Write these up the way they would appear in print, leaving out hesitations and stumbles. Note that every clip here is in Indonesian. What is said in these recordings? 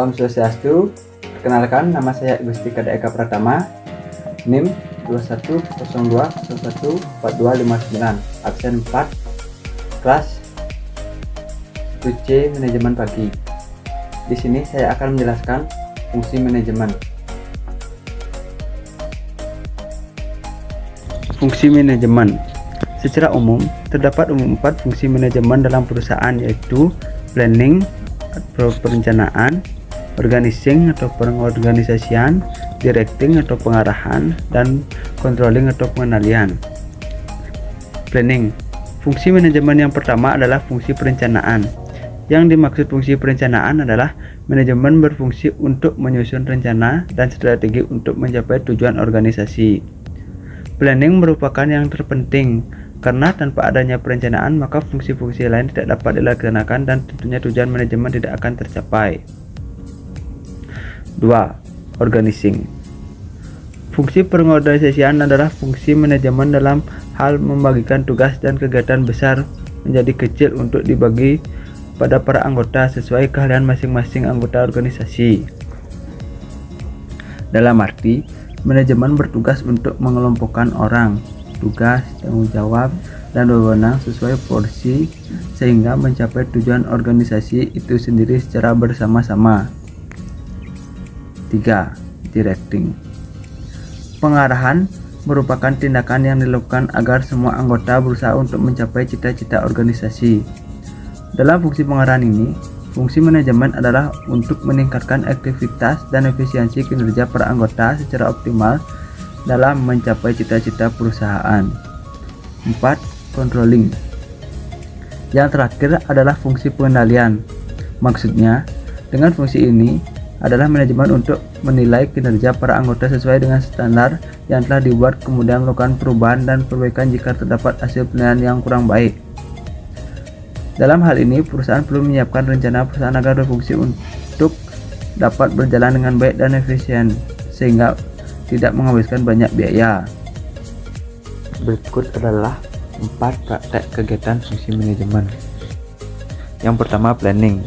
Om Swastiastu. Perkenalkan, nama saya Gusti Kada Eka Pratama, NIM 2102014259, absen 4, kelas 1C Manajemen Pagi. Di sini saya akan menjelaskan fungsi manajemen. Fungsi manajemen. Secara umum, terdapat 4 fungsi manajemen dalam perusahaan, yaitu planning atau perencanaan, organizing atau pengorganisasian, directing atau pengarahan, dan controlling atau pengendalian. Planning. Fungsi manajemen yang pertama adalah fungsi perencanaan. Yang dimaksud fungsi perencanaan adalah manajemen berfungsi untuk menyusun rencana dan strategi untuk mencapai tujuan organisasi. Planning merupakan yang terpenting, karena tanpa adanya perencanaan maka fungsi-fungsi lain tidak dapat dilaksanakan dan tentunya tujuan manajemen tidak akan tercapai. 2. Organizing. Fungsi pengorganisasian adalah fungsi manajemen dalam hal membagikan tugas dan kegiatan besar menjadi kecil untuk dibagi pada para anggota sesuai keahlian masing-masing anggota organisasi. Dalam arti, manajemen bertugas untuk mengelompokkan orang, tugas, tanggung jawab, dan wewenang sesuai porsi sehingga mencapai tujuan organisasi itu sendiri secara bersama-sama. 3. Directing. Pengarahan merupakan tindakan yang dilakukan agar semua anggota berusaha untuk mencapai cita-cita organisasi. Dalam fungsi pengarahan ini, fungsi manajemen adalah untuk meningkatkan aktivitas dan efisiensi kinerja para anggota secara optimal dalam mencapai cita-cita perusahaan. 4. Controlling. Yang terakhir adalah fungsi pengendalian. Maksudnya, dengan fungsi ini adalah manajemen untuk menilai kinerja para anggota sesuai dengan standar yang telah dibuat, kemudian melakukan perubahan dan perbaikan jika terdapat hasil penilaian yang kurang baik. Dalam hal ini, perusahaan perlu menyiapkan rencana perusahaan agar berfungsi untuk dapat berjalan dengan baik dan efisien, sehingga tidak menghabiskan banyak biaya. Berikut adalah 4 praktek kegiatan fungsi manajemen. Yang pertama, planning.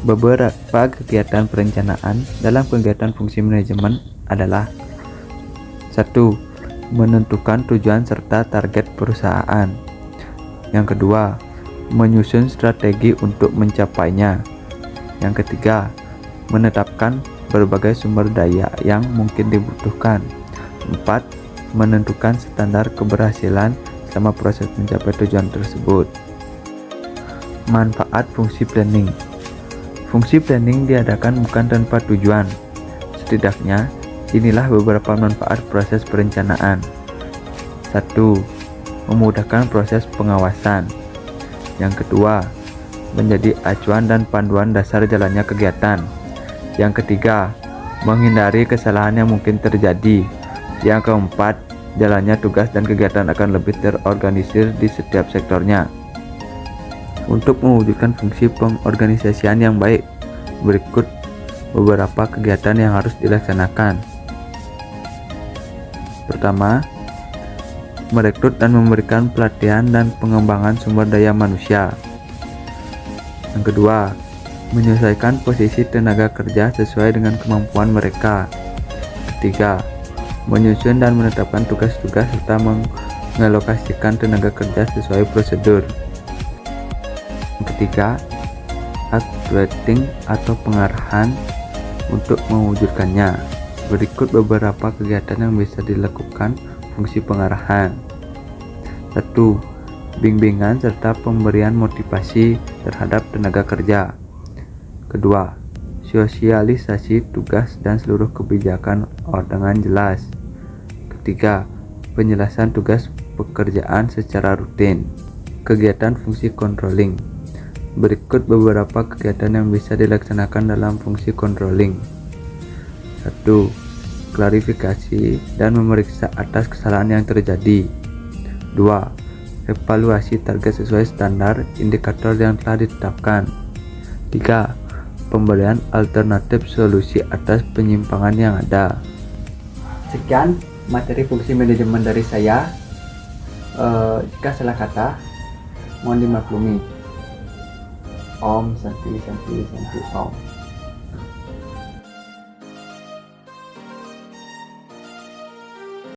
Beberapa kegiatan perencanaan dalam kegiatan fungsi manajemen adalah: 1. Menentukan tujuan serta target perusahaan. Yang kedua, menyusun strategi untuk mencapainya. Yang ketiga, menetapkan berbagai sumber daya yang mungkin dibutuhkan. 4. Menentukan standar keberhasilan selama proses mencapai tujuan tersebut. Manfaat fungsi planning. Fungsi planning diadakan bukan tanpa tujuan. Setidaknya, inilah beberapa manfaat proses perencanaan. 1. Memudahkan proses pengawasan. Yang kedua, menjadi acuan dan panduan dasar jalannya kegiatan. Yang ketiga, menghindari kesalahan yang mungkin terjadi. Yang keempat, jalannya tugas dan kegiatan akan lebih terorganisir di setiap sektornya. Untuk mewujudkan fungsi pengorganisasian yang baik, berikut beberapa kegiatan yang harus dilaksanakan. Pertama, merekrut dan memberikan pelatihan dan pengembangan sumber daya manusia. Yang kedua, menyesuaikan posisi tenaga kerja sesuai dengan kemampuan mereka. Ketiga, menyusun dan menetapkan tugas-tugas serta mengalokasikan tenaga kerja sesuai prosedur. Yang ketiga, actuating atau pengarahan untuk mewujudkannya. Berikut beberapa kegiatan yang bisa dilakukan fungsi pengarahan. 1. Bimbingan serta pemberian motivasi terhadap tenaga kerja. Kedua, sosialisasi tugas dan seluruh kebijakan dengan jelas. Ketiga, penjelasan tugas pekerjaan secara rutin. Kegiatan fungsi controlling. Berikut beberapa kegiatan yang bisa dilaksanakan dalam fungsi controlling. 1. Klarifikasi dan memeriksa atas kesalahan yang terjadi. 2. Evaluasi target sesuai standar indikator yang telah ditetapkan. 3. Pemberian alternatif solusi atas penyimpangan yang ada. Sekian materi fungsi manajemen dari saya. Jika salah kata, mohon dimaklumi. Om Santi Santi Santi Om.